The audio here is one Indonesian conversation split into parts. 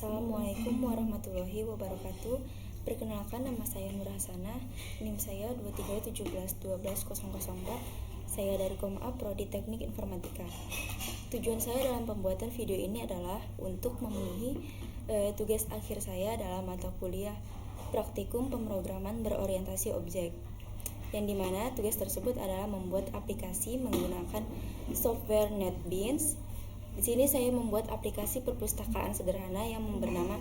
Assalamualaikum warahmatullahi wabarakatuh. Perkenalkan, nama saya Nur Hasanah, NIM saya 2317121004. Saya dari Koma Prodi Teknik Informatika. Tujuan saya dalam pembuatan video ini adalah untuk memenuhi tugas akhir saya dalam mata kuliah Praktikum Pemrograman Berorientasi Objek, yang dimana tugas tersebut adalah membuat aplikasi menggunakan software NetBeans. Di sini saya membuat aplikasi perpustakaan sederhana yang bernama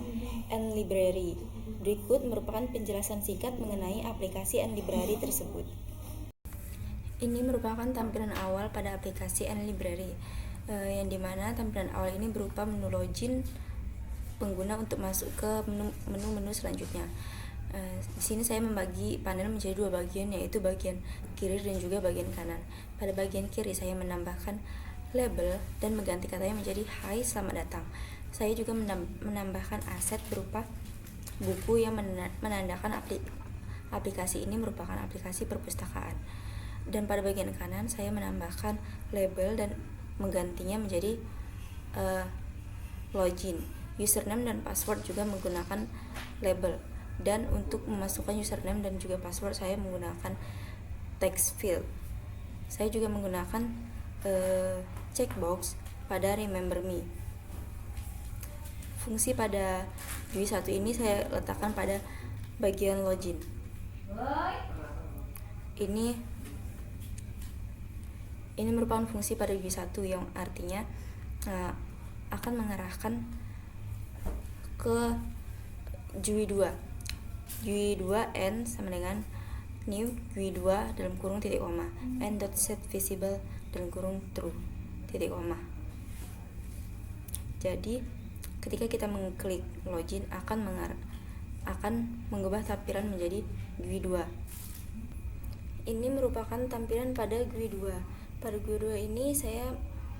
NLibrary. Berikut merupakan penjelasan singkat mengenai aplikasi NLibrary tersebut. Ini merupakan tampilan awal pada aplikasi NLibrary, yang dimana tampilan awal ini berupa menu login pengguna untuk masuk ke menu-menu selanjutnya. Di sini saya membagi panel menjadi dua bagian, yaitu bagian kiri dan juga bagian kanan. Pada bagian kiri saya menambahkan label dan mengganti katanya menjadi "Hai, selamat datang". Saya juga menambahkan aset berupa buku yang menandakan aplikasi ini merupakan aplikasi perpustakaan. Dan pada bagian kanan saya menambahkan label dan menggantinya menjadi login. Username dan password juga menggunakan label. Dan untuk memasukkan username dan juga password saya menggunakan text field. Saya juga menggunakan checkbox pada Remember Me. Fungsi pada GUI 1 ini saya letakkan pada bagian login. Ini merupakan fungsi pada GUI 1 yang artinya akan mengarahkan ke GUI 2. GUI 2 n sama dengan new GUI 2 dalam kurung titik koma n.set visible dalam kurung true titik koma. Jadi ketika kita mengklik login akan mengubah tampilan menjadi GUI 2. Ini merupakan tampilan pada GUI 2. Pada GUI 2 ini saya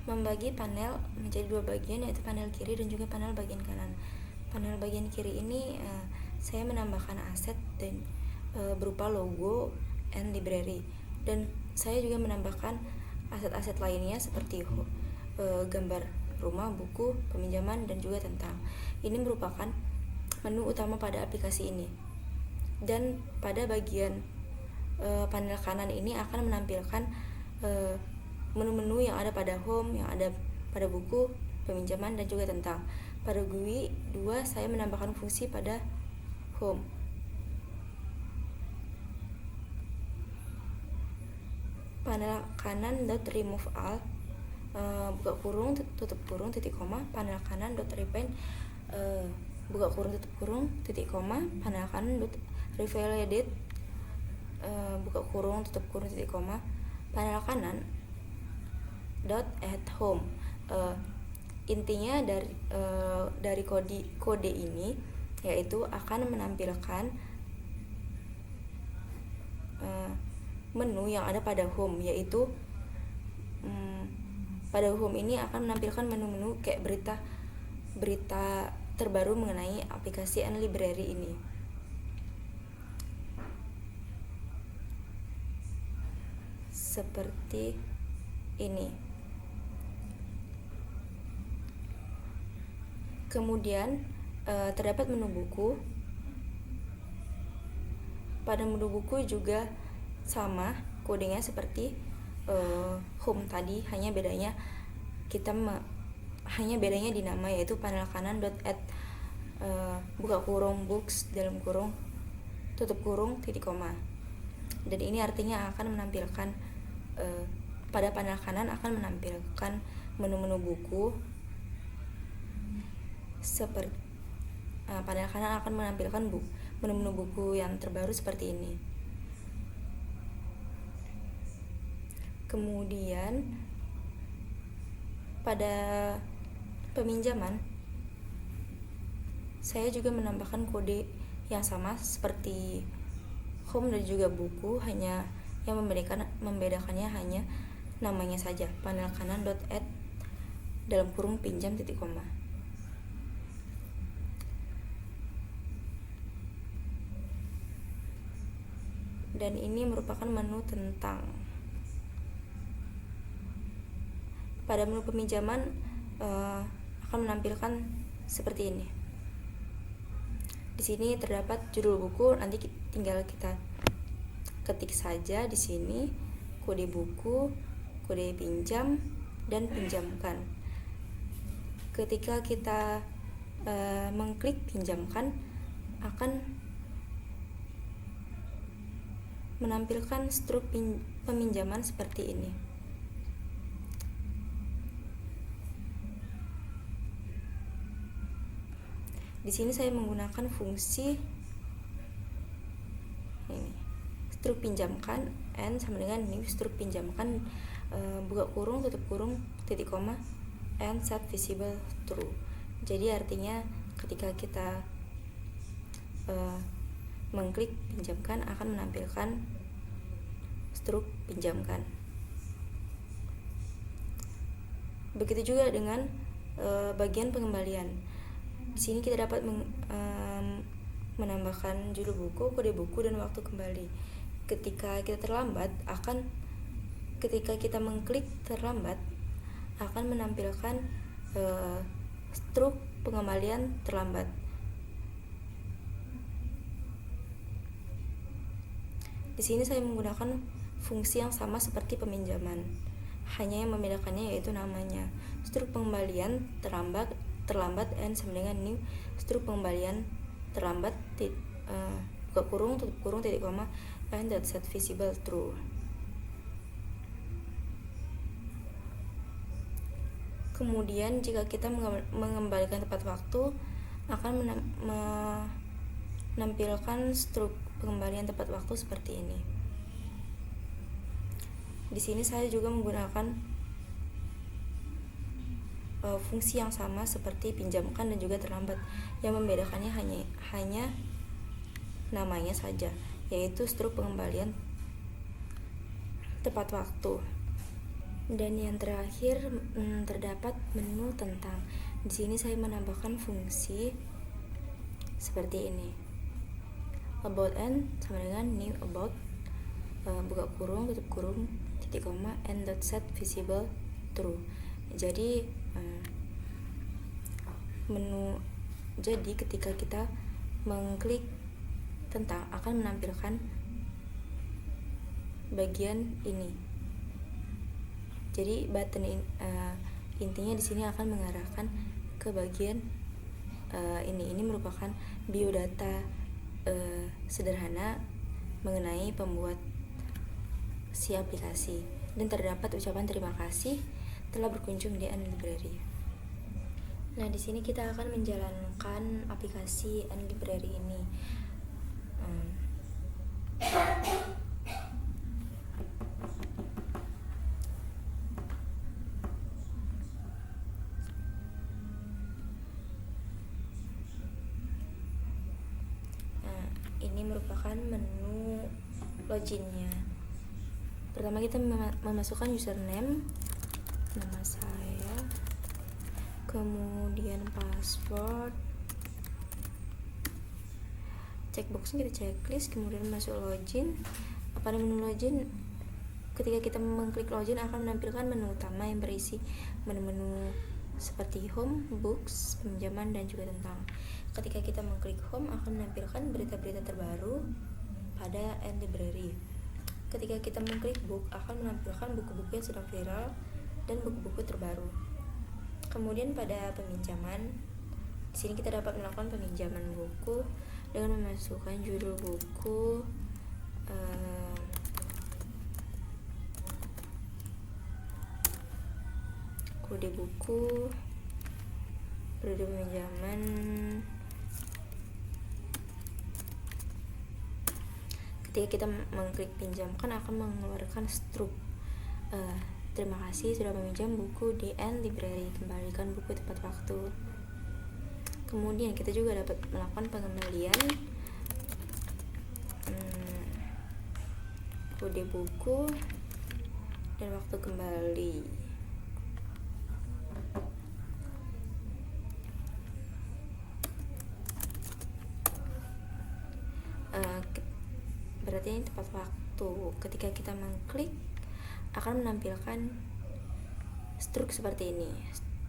membagi panel menjadi dua bagian, yaitu panel kiri dan juga panel bagian kanan. Panel bagian kiri ini saya menambahkan aset dan berupa logo NLibrary, dan saya juga menambahkan aset-aset lainnya seperti gambar rumah, buku, peminjaman, dan juga tentang. Ini merupakan menu utama pada aplikasi ini. Dan pada bagian panel kanan ini akan menampilkan menu-menu yang ada pada home, yang ada pada buku, peminjaman, dan juga tentang. Pada GUI 2 saya menambahkan fungsi pada home. Panel kanan .remove all, buka kurung tutup kurung titik koma, panel kanan .repaint, buka kurung tutup kurung titik koma, panel kanan .revalidate, buka kurung tutup kurung titik koma, panel kanan .add home. Intinya dari kode ini yaitu akan menampilkan menu yang ada pada home, yaitu pada home ini akan menampilkan menu-menu kayak berita terbaru mengenai aplikasi NLibrary ini. Seperti ini. Kemudian terdapat menu buku. Pada menu buku juga sama kodenya seperti home tadi, hanya bedanya di nama, yaitu panel kanan .add buka kurung books dalam kurung tutup kurung titik koma. Dan ini artinya akan menampilkan pada panel kanan akan menampilkan menu-menu buku seperti panel kanan akan menampilkan menu-menu buku yang terbaru seperti ini. Kemudian pada peminjaman saya juga menambahkan kode yang sama seperti home dan juga buku, hanya yang membedakannya hanya namanya saja, panel kanan .add dalam kurung pinjam titik koma. Dan ini merupakan menu tentang. Pada menu peminjaman akan menampilkan seperti ini. Di sini terdapat judul buku, nanti tinggal kita ketik saja di sini kode buku, kode pinjam, dan pinjamkan. Ketika kita mengklik pinjamkan, akan menampilkan struk peminjaman seperti ini. Di sini saya menggunakan fungsi ini, struk pinjamkan n sama dengan new struk pinjamkan buka kurung tutup kurung titik koma and set visible true. Jadi artinya ketika kita mengklik pinjamkan akan menampilkan struk pinjamkan. Begitu juga dengan bagian pengembalian. Di sini kita dapat menambahkan judul buku, kode buku, dan waktu kembali. Ketika kita mengklik terlambat akan menampilkan struk pengembalian terlambat. Di sini saya menggunakan fungsi yang sama seperti peminjaman, hanya yang membedakannya yaitu namanya. Struk pengembalian terlambat n sama dengan new struk pengembalian terlambat buka kurung tutup kurung titik koma and set visible true. Kemudian jika kita mengembalikan tepat waktu akan menampilkan struk pengembalian tepat waktu seperti ini. Di sini saya juga menggunakan fungsi yang sama seperti pinjamkan dan juga terlambat. Yang membedakannya hanya namanya saja, yaitu struk pengembalian tepat waktu. Dan yang terakhir terdapat menu tentang. Di sini saya menambahkan fungsi seperti ini. About n sama dengan new about buka kurung tutup kurung titik koma and set visible true. Jadi ketika kita mengklik tentang akan menampilkan bagian ini. Jadi button intinya di sini akan mengarahkan ke bagian ini. Ini merupakan biodata sederhana mengenai pembuat si aplikasi, dan terdapat ucapan terima kasih telah berkunjung di nLibrary. Nah, di sini kita akan menjalankan aplikasi nLibrary ini. Ini merupakan menu loginnya. Pertama kita memasukkan username, nama saya, kemudian password, checkboxnya kita checklist, kemudian masuk login. Pada menu login, ketika kita mengklik login akan menampilkan menu utama yang berisi menu-menu seperti home, books, pinjaman, dan juga tentang. Ketika kita mengklik home akan menampilkan berita-berita terbaru pada nLibrary. Ketika kita mengklik book akan menampilkan buku-buku yang sedang viral dan buku-buku terbaru. Kemudian pada peminjaman, di sini kita dapat melakukan peminjaman buku dengan memasukkan judul buku, kode buku, periode peminjaman. Ketika kita mengklik pinjamkan akan mengeluarkan struk terima kasih sudah meminjam buku di nLibrary, kembalikan buku tepat waktu. Kemudian kita juga dapat melakukan pengembalian kode buku dan waktu kembali. Berarti ini tepat waktu. Ketika kita mengklik akan menampilkan struk seperti ini,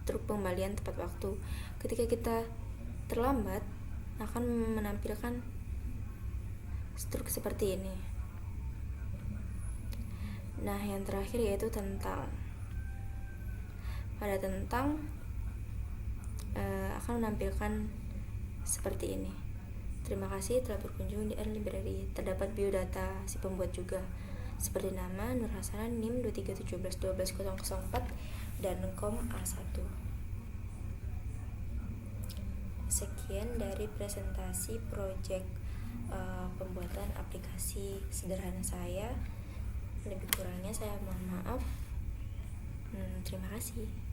struk pengembalian tepat waktu. Ketika kita terlambat akan menampilkan struktur seperti ini. Nah, yang terakhir yaitu tentang. Pada tentang akan menampilkan seperti ini. Terima kasih telah berkunjung di Early Library. Terdapat biodata si pembuat juga, seperti nama Nur Hasanah, NIM 231712004 dan kom A1. Sekian dari presentasi proyek pembuatan aplikasi sederhana saya. Lebih kurangnya saya mohon maaf. Terima kasih.